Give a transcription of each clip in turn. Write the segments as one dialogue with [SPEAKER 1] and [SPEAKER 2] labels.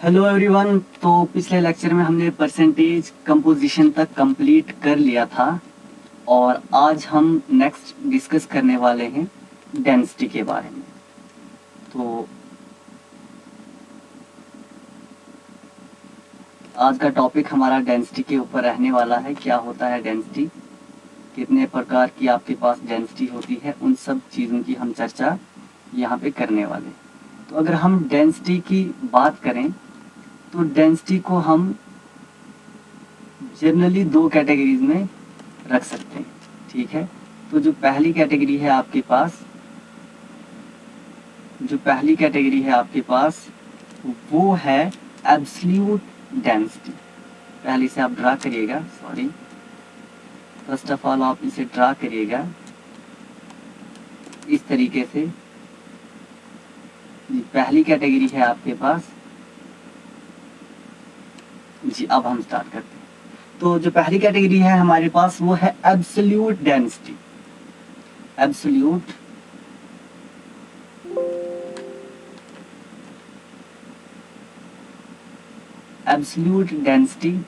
[SPEAKER 1] Hello everyone. तो पिछले lecture में हमने परसेंटेज कंपोजिशन तक कंप्लीट कर लिया था और आज हम नेक्स्ट डिस्कस करने वाले हैं डेंसिटी के बारे में। तो आज का टॉपिक हमारा डेंसिटी के ऊपर रहने वाला है। क्या होता है डेंसिटी, कितने प्रकार की आपके पास डेंसिटी होती है, उन सब चीज़ों की हम चर्चा यहाँ पे करने वाले हैं। तो अगर हम डेंसिटी की बात करें तो डेंसिटी को हम जनरली दो कैटेगरीज में रख सकते हैं, ठीक है। तो जो पहली कैटेगरी है आपके पास वो है एब्सोल्यूट डेंसिटी। पहले से आप ड्रा करिएगा, सॉरी, फर्स्ट ऑफ ऑल आप इसे ड्रा करिएगा इस तरीके से। जी, पहली कैटेगरी है आपके पास। जी, अब हम स्टार्ट करते हैं। तो जो पहली कैटेगरी है हमारे पास वो है एब्सोल्यूट डेंसिटी। Absolute density.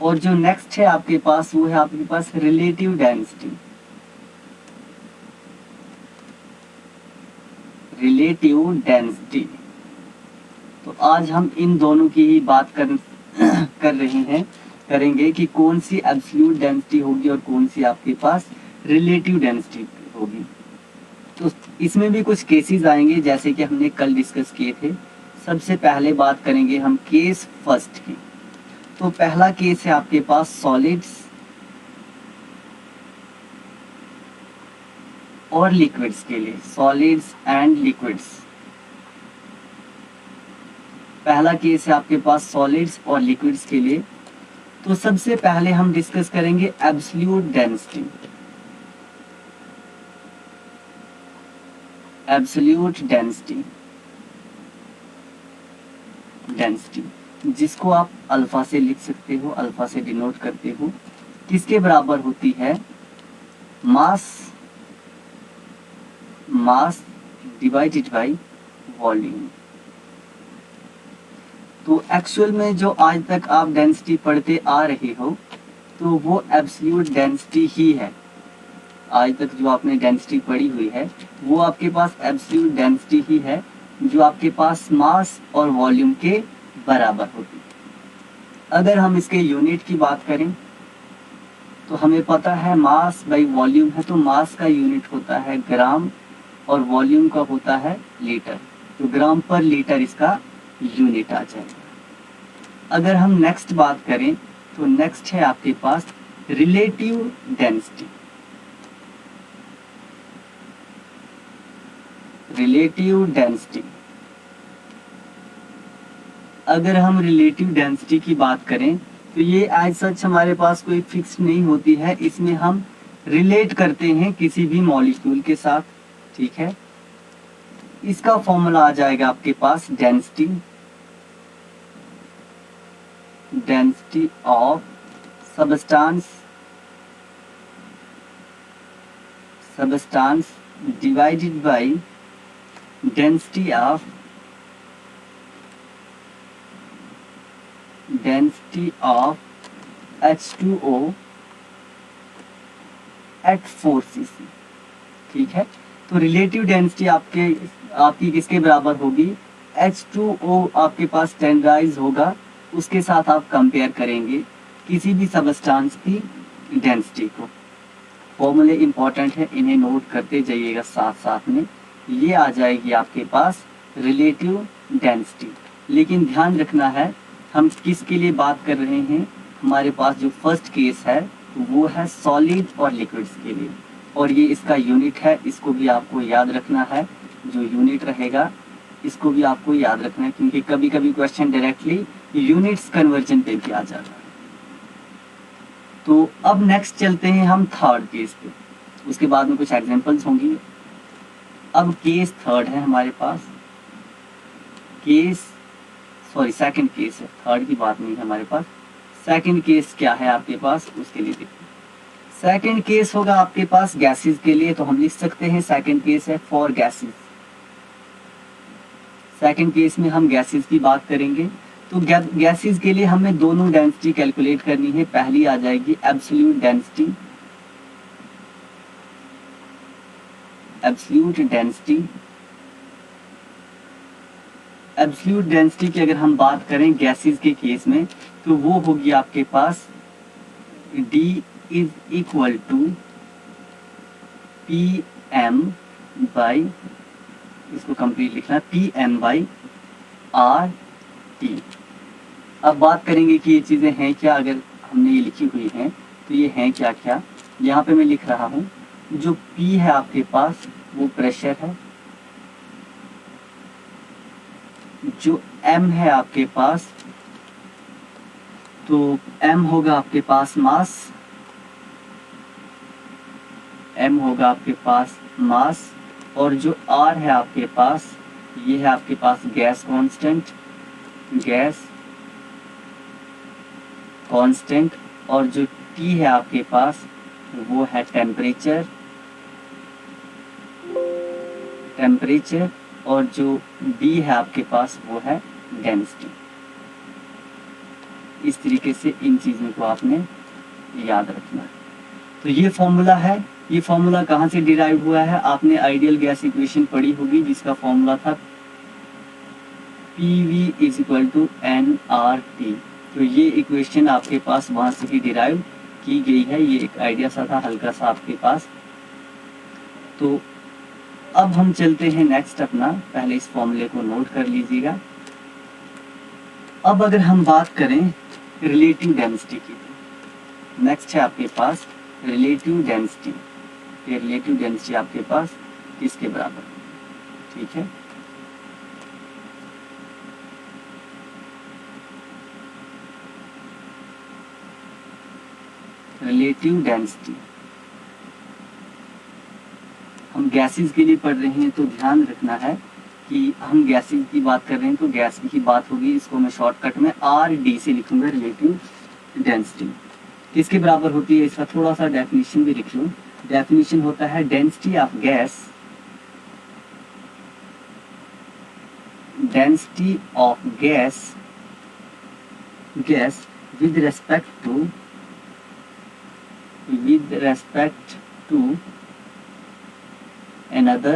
[SPEAKER 1] और जो नेक्स्ट है आपके पास वो है आपके पास रिलेटिव डेंसिटी। तो आज हम इन दोनों की ही बात कर रहे हैं, करेंगे कि कौन सी एब्सोल्यूट डेंसिटी होगी और कौन सी आपके पास रिलेटिव डेंसिटी होगी। तो इसमें भी कुछ केसेस आएंगे जैसे कि हमने कल डिस्कस किए थे। सबसे पहले बात करेंगे हम केस फर्स्ट की। तो पहला केस है आपके पास सॉलिड्स और लिक्विड्स के लिए, सॉलिड्स एंड लिक्विड्स। पहला केस है आपके पास सॉलिड्स और लिक्विड्स के लिए। तो सबसे पहले हम डिस्कस करेंगे एब्सोल्यूट डेंसिटी। डेंसिटी जिसको आप अल्फा से लिख सकते हो, अल्फा से डिनोट करते हो, किसके बराबर होती है? Mass divided by volume. तो एक्चुअल में जो आज तक आप डेंसिटी पढ़ते आ रहे हो तो वो एब्सोल्यूट डेंसिटी ही है। आज तक जो आपने डेंसिटी पढ़ी हुई है वो आपके पास एब्सोल्यूट डेंसिटी ही है, जो आपके पास मास और वॉल्यूम के बराबर होती है। अगर हम इसके यूनिट की बात करें तो हमें पता है मास बाई वॉल्यूम है, तो मास का यूनिट होता है ग्राम और वॉल्यूम का होता है लीटर। तो ग्राम पर लीटर इसका यूनिट आ जाएगा। अगर हम नेक्स्ट बात करें तो नेक्स्ट है आपके पास रिलेटिव डेंसिटी। अगर हम रिलेटिव डेंसिटी की बात करें तो ये एज सच हमारे पास कोई फिक्स नहीं होती है। इसमें हम रिलेट करते हैं किसी भी मॉलिक्यूल के साथ, ठीक है। इसका फॉर्मूला आ जाएगा आपके पास density of substance divided by density of H2O at 4 cc, ठीक है। तो रिलेटिव डेंसिटी आपकी किसके बराबर होगी? H2O आपके पास स्टैंडर्डाइज होगा, उसके साथ आप कंपेयर करेंगे किसी भी सबस्टांस की डेंसिटी को। फॉर्मूले इंपॉर्टेंट है, इन्हें नोट करते जाइएगा साथ साथ में। ये आ जाएगी आपके पास रिलेटिव डेंसिटी। लेकिन ध्यान रखना है हम किसके लिए बात कर रहे हैं। हमारे पास जो फर्स्ट केस है वो है सॉलिड और लिक्विड्स के लिए, और ये इसका यूनिट है, इसको भी आपको याद रखना है। जो यूनिट रहेगा इसको भी आपको याद रखना है, क्योंकि कभी कभी क्वेश्चन डायरेक्टली यूनिट्स कन्वर्जन पे भी आ जाता है। तो अब नेक्स्ट चलते हैं हम थर्ड केस पे, उसके बाद में कुछ एग्जांपल्स होंगी। अब केस थर्ड है हमारे पास, सेकंड केस है, थर्ड की बात नहीं है हमारे पास। सेकंड केस क्या है आपके पास, उसके लिए देखते हैं। सेकंड केस होगा आपके पास गैसेस के लिए, तो हम लिख सकते हैं सेकंड केस है फॉर गैसेस। सेकंड केस में हम गैसेस की बात करेंगे। तो गैसेस के लिए हमें दोनों डेंसिटी कैलकुलेट करनी है। पहली आ जाएगी absolute density, absolute density. Absolute density की अगर हम बात करें गैसेस के केस में, तो वो होगी आपके पास D is equal to P M by, इसको कंप्लीट लिखना, P M by R T. अब बात करेंगे कि ये चीज़ें हैं क्या। अगर हमने ये लिखी हुई हैं तो ये हैं क्या क्या। यहाँ पे मैं लिख रहा हूँ, जो P है आपके पास वो प्रेशर है, जो M है आपके पास, तो M होगा आपके पास मास, M होगा आपके पास मास, और जो R है आपके पास, ये है आपके पास गैस कांस्टेंट, गैस कांस्टेंट, और जो T है आपके पास वो है टेम्परेचर, टेम्परेचर, और जो B है आपके पास वो है डेंसिटी। इस तरीके से इन चीज़ों को आपने याद रखना है। तो ये फॉर्मूला है। ये फॉर्मूला कहाँ से डिराइव हुआ है? आपने आइडियल गैस इक्वेशन पढ़ी होगी जिसका फॉर्मूला था PV is equal to nRT। तो ये इक्वेशन आपके पास वहाँ से ही डिराइव की गई है। ये एक आइडिया सा था हल्का सा आपके पास। तो अब हम चलते हैं नेक्स्ट अपना, पहले इस फॉर्मूले को नोट कर लीजिएगा। अब अगर हम बात करें रिलेटिव डेंसिटी की, नेक्स्ट है आपके पास रिलेटिव डेंसिटी। ये रिलेटिव डेंसिटी आपके पास किसके बराबर, ठीक है। रिलेटिव डेंसिटी हम गैसेस के लिए पढ़ रहे हैं, तो ध्यान रखना है कि हम गैसेस की बात कर रहे हैं तो गैस की बात होगी। इसको मैं शॉर्टकट में RD से लिखूंगा, रिलेटिव डेंसिटी किसके बराबर होती है। इसका थोड़ा सा डेफिनेशन भी लिख लूं। डेफिनेशन होता है density of gas, density of gas, gas with respect to another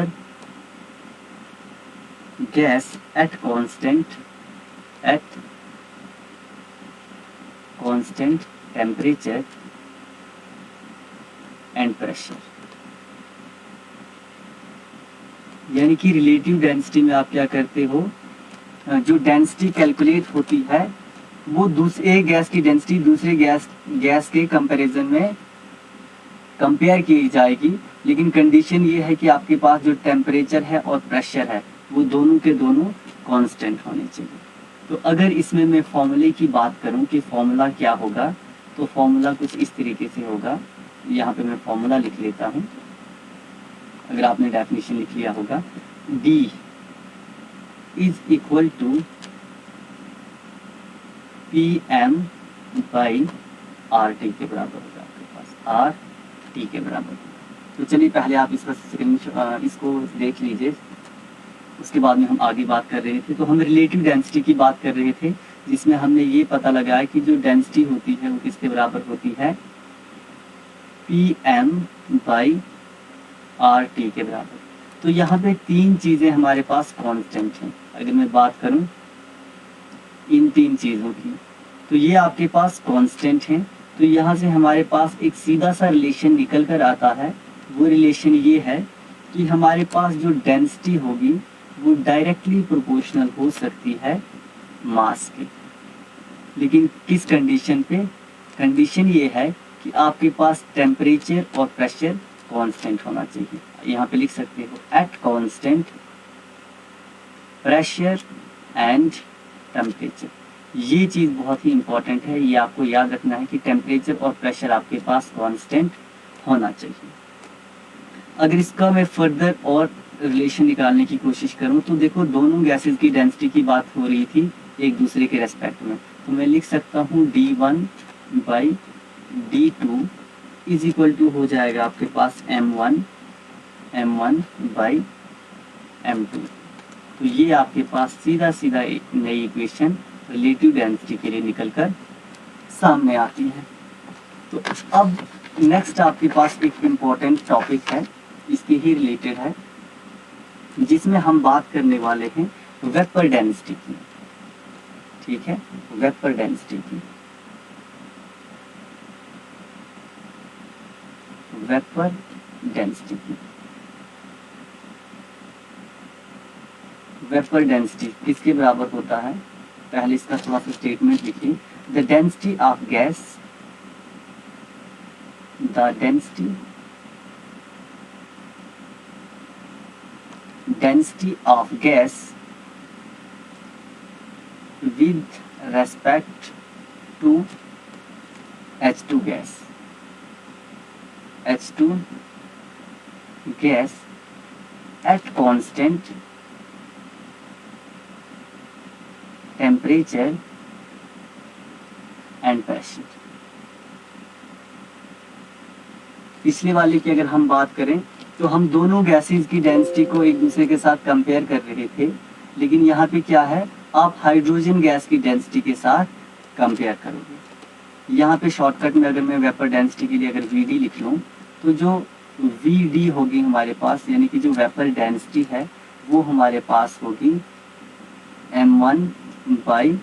[SPEAKER 1] gas at constant temperature and pressure। यानी कि रिलेटिव डेंसिटी में आप क्या करते हो, जो डेंसिटी कैलकुलेट होती है वो दूसरे गैस की डेंसिटी दूसरे गैस के कंपैरिजन में कंपेयर की जाएगी। लेकिन कंडीशन ये है कि आपके पास जो टेम्परेचर है और प्रेशर है वो दोनों के दोनों कांस्टेंट होने चाहिए। तो अगर इसमें मैं फॉर्मूले की बात करूं कि फॉर्मूला क्या होगा, तो फॉर्मूला कुछ इस तरीके से होगा। यहाँ पे मैं फॉर्मूला लिख लेता हूँ, अगर आपने डेफिनेशन लिख लिया होगा। D is equal to PM by RT के बराबर होगा आपके पास, RT के बराबर। तो चलिए पहले आप इसको देख लीजिए, उसके बाद में हम आगे बात कर रहे थे। तो हम रिलेटिव डेंसिटी की बात कर रहे थे, जिसमें हमने ये पता लगाया कि जो डेंसिटी होती है वो किसके बराबर होती है, PM बाई RT के बराबर। तो यहाँ पे तीन चीज़ें हमारे पास कांस्टेंट हैं। अगर मैं बात करूँ इन तीन चीज़ों की, तो ये आपके पास कांस्टेंट हैं। तो यहाँ से हमारे पास एक सीधा सा रिलेशन निकल कर आता है। वो रिलेशन ये है कि हमारे पास जो डेंसिटी होगी वो डायरेक्टली प्रोपोर्शनल हो सकती है मास के। लेकिन किस कंडीशन पे? कंडीशन ये है कि आपके पास टेम्परेचर और प्रेशर कांस्टेंट होना चाहिए। यहाँ पे लिख सकते हो eight constant pressure and temperature. ये चीज़ बहुत ही इंपॉर्टेंट है, ये आपको याद रखना है कि टेम्परेचर और प्रेशर आपके पास कांस्टेंट होना चाहिए। अगर इसका मैं फर्दर और रिलेशन निकालने की कोशिश करूं, तो देखो दोनों गैसेस की डेंसिटी की बात हो रही थी एक दूसरे के रेस्पेक्ट में। तो मैं लिख सकता हूं D1 by D2 is equal to हो जाएगा आपके पास M1 बाई M2। तो ये आपके पास सीधा सीधा एक नई इक्वेशन रिलेटिव डेंसिटी के लिए निकल कर सामने आती है। तो अब नेक्स्ट आपके पास एक इम्पोर्टेंट टॉपिक है, इसके ही रिलेटेड है, जिसमें हम बात करने वाले हैं वेपर डेंसिटी की। ठीक है, वेपर डेंसिटी की। वेपर डेंसिटी की। वेपर डेंसिटी किसके बराबर होता है? पहले इसका थोड़ा सा स्टेटमेंट लिखिए। The density of gas, the density of gas with respect to H2 gas, H2 gas at constant temperature and pressure। पिछले वाले की अगर हम बात करें तो हम दोनों गैसेस की डेंसिटी को एक दूसरे के साथ कंपेयर कर रहे थे, लेकिन यहाँ पे क्या है, आप हाइड्रोजन गैस की डेंसिटी के साथ कंपेयर करोगे। यहाँ पे शॉर्टकट में अगर मैं वेपर डेंसिटी के लिए अगर Vd लिख लूँ तो जो Vd होगी हमारे पास, यानी कि जो वेपर डेंसिटी है वो हमारे पास होगी m1 बाई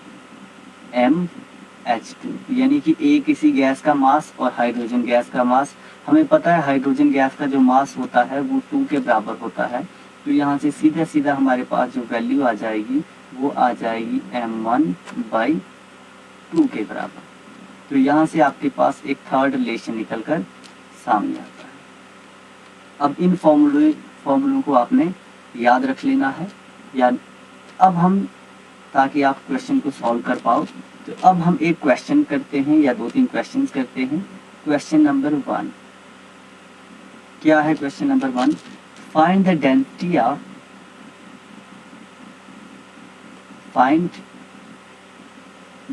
[SPEAKER 1] mH2, यानी कि A किसी गैस का मास और हाइड्रोजन गैस का मास। हमें पता है हाइड्रोजन गैस का जो मास होता है वो 2 के बराबर होता है, तो यहाँ से सीधा सीधा हमारे पास जो वैल्यू आ जाएगी वो आ जाएगी m1 बाई 2 के बराबर। तो यहाँ से आपके पास एक थर्ड रिलेशन निकल कर सामने आता है। अब इन फॉर्मूलों को आपने याद रख लेना है, या अब हम, ताकि आप क्वेश्चन को सॉल्व कर पाओ, तो अब हम एक क्वेश्चन करते हैं या 2-3 क्वेश्चंस करते हैं। क्वेश्चन नंबर 1 क्या है? Question number 1, find the density of, find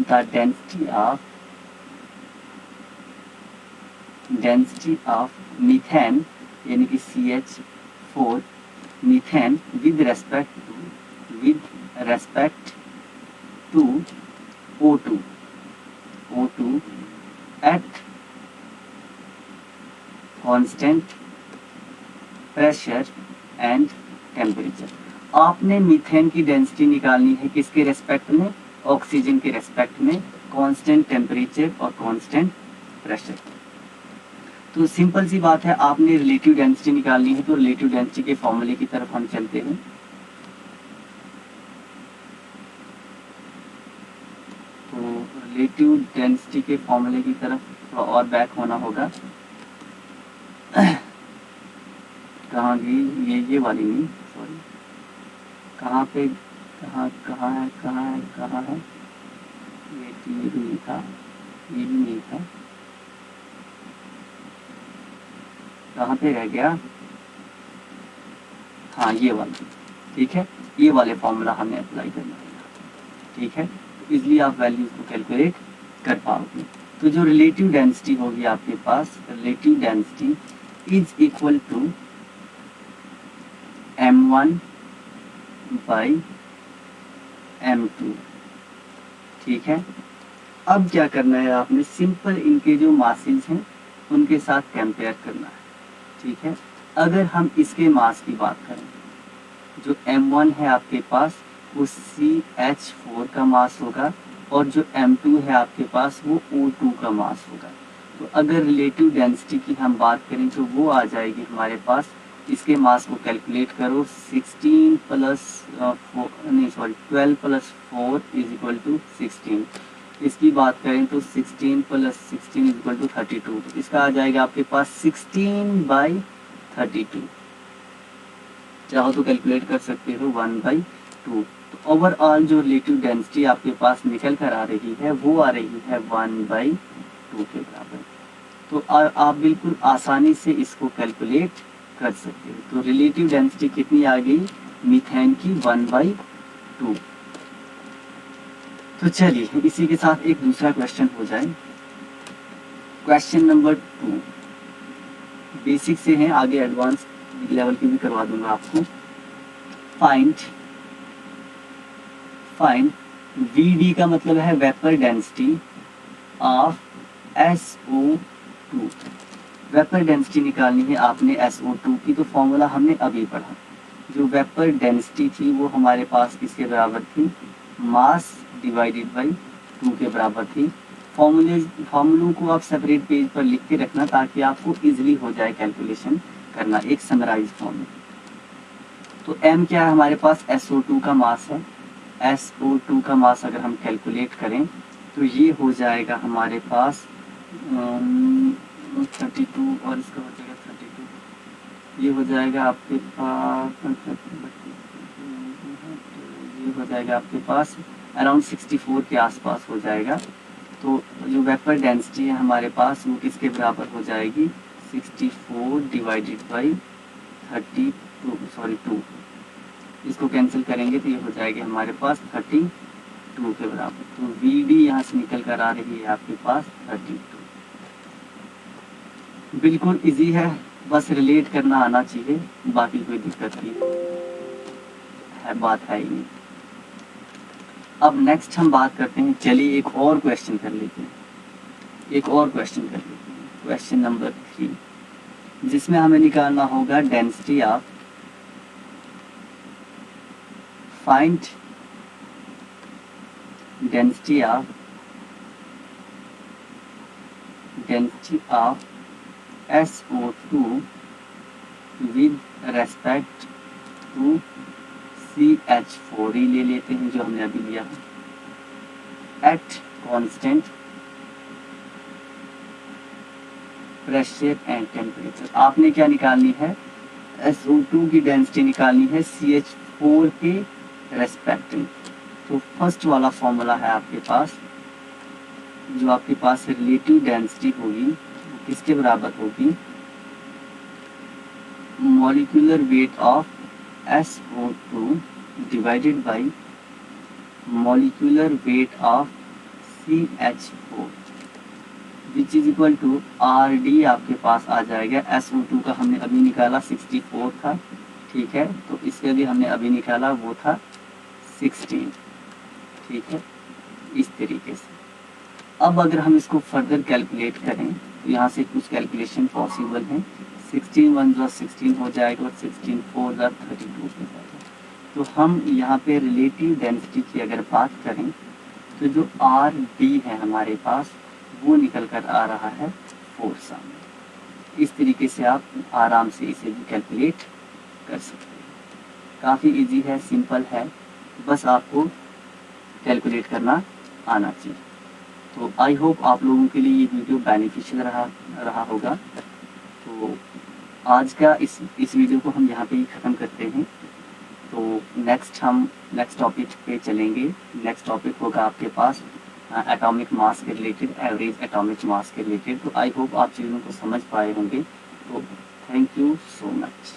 [SPEAKER 1] the density of methane, यानी कि CH4 methane with respect to O2 at constant pressure and temperature। आपने मीथेन की डेंसिटी निकालनी है किसके रेस्पेक्ट में? ऑक्सीजन के रेस्पेक्ट में, कांस्टेंट टेम्परेचर और कांस्टेंट प्रेशर। तो सिंपल सी बात है, आपने रिलेटिव डेंसिटी निकालनी है, तो रिलेटिव डेंसिटी के फॉर्मूले की तरफ हम चलते हैं। तो रिलेटिव डेंसिटी के फॉर्मूले की तरफ थोड़ा और बैक होना होगा। कहाँ गई ये वाली नहीं, सॉरी, कहाँ पे, कहाँ है ये भी नहीं था, ये भी नहीं था, कहाँ पे रह गया? हाँ ये वाला, ठीक है, ये वाले फॉर्मूला हमें अप्लाई करना है। ठीक है, इसलिए आप वैल्यूज को कैलकुलेट कर पाओगे। तो जो रिलेटिव डेंसिटी होगी आपके पास, relative density is equal to m1 by m2। ठीक है, अब क्या करना है आपने, सिंपल इनके जो मासेस हैं उनके साथ कंपेयर करना है। ठीक है, अगर हम इसके मास की बात करें, जो m1 है आपके पास वो CH4 का मास होगा, और जो m2 है आपके पास वो O2 का मास होगा। तो अगर रिलेटिव डेंसिटी की हम बात करें तो वो आ जाएगी हमारे पास, इसके मास को कैलकुलेट करो, 12 प्लस 4 इज इक्वल टू 16। इसकी बात करें तो 16 प्लस 16 इज इक्वल टू 32। तो इसका आ जाएगा आपके पास 16 बाई 32। चाहो तो कैलकुलेट कर सकते हो 1/2। तो ओवरऑल जो रिलेटिव डेंसिटी आपके पास निकल कर आ रही है वो आ रही है 1/2 के बराबर। तो आप बिल्कुल आसानी से इसको कैलकुलेट कर सकते हो। तो रिलेटिव डेंसिटी कितनी आ गई मीथेन की? 1/2। तो चलिए इसी के साथ एक दूसरा क्वेश्चन हो जाए। क्वेश्चन नंबर 2 बेसिक से है, आगे एडवांस लेवल की भी करवा दूंगा आपको। फाइंड फाइंड VD का मतलब है vapour density of SO2। Vapour density निकालनी है आपने SO2 की, तो फॉर्मूला हमने अभी पढ़ा। जो वेपर डेंसिटी थी वो हमारे पास किसके बराबर थी, मास डिवाइडेड बाई 2 के बराबर थी। फॉर्मूलों को आप सेपरेट पेज पर लिख के रखना ताकि आपको इजीली हो जाए कैलकुलेशन करना, एक समराइज फॉर्म में। तो m क्या है हमारे पास, SO2 का मास है। SO2 का मास अगर हम कैलकुलेट करें तो ये हो जाएगा हमारे पास 32 और इसका हो जाएगा 32, ये हो जाएगा आपके पास, ये हो जाएगा आपके पास अराउंड 64 के आसपास हो जाएगा। तो जो वेपर डेंसिटी है हमारे पास वो किसके बराबर हो जाएगी, 64 डिवाइडेड बाई 2। इसको कैंसिल करेंगे तो ये हो जाएगी हमारे पास 32 के बराबर। तो VD यहाँ से निकल कर आ रही है आपके पास 32। बिल्कुल इजी है, बस रिलेट करना आना चाहिए, बाकी कोई दिक्कत नहीं है, बात है ही नहीं। अब नेक्स्ट हम बात करते हैं, चलिए एक और क्वेश्चन कर लेते हैं, क्वेश्चन नंबर 3, जिसमें हमें निकालना होगा density of, find density of SO2 with respect to CH4, ही ले लेते हैं जो हमने अभी लिया है, at constant pressure and temperature. आपने क्या निकालनी है, SO2 की डेंसिटी निकालनी है CH4 के रेस्पेक्टिव। तो फर्स्ट वाला फॉर्मूला है आपके पास, जो आपके पास रिलेटिव डेंसिटी होगी किसके बराबर होगी, molecular weight of SO2 divided by molecular weight of CH4 which is equal to RD आपके पास आ जाएगा। SO2 का हमने अभी निकाला 64 था, ठीक है, तो इसका भी हमने अभी निकाला वो था 16, ठीक है, इस तरीके से। अब अगर हम इसको फर्दर कैलकुलेट करें तो यहाँ से कुछ कैलकुलेशन पॉसिबल हैं। 16 1 + 16 हो जाएगा और 16 4 = 32 हो जाएगा। तो हम यहाँ पे रिलेटिव डेंसिटी की अगर बात करें तो जो RD है हमारे पास वो निकल कर आ रहा है 4 सामने। इस तरीके से आप आराम से इसे भी कैलकुलेट कर सकते हैं। काफ़ी इजी है, सिंपल है, बस आपको कैलकुलेट करना आना चाहिए। तो आई होप आप लोगों के लिए ये वीडियो बेनिफिशियल रहा होगा। तो आज का इस वीडियो को हम यहाँ पे ही ख़त्म करते हैं। तो नेक्स्ट टॉपिक पे चलेंगे। नेक्स्ट टॉपिक होगा आपके पास एटॉमिक मास के रिलेटेड, एवरेज एटॉमिक मास के रिलेटेड। तो आई होप आप चीज़ों को समझ पाए होंगे। तो थैंक यू सो मच।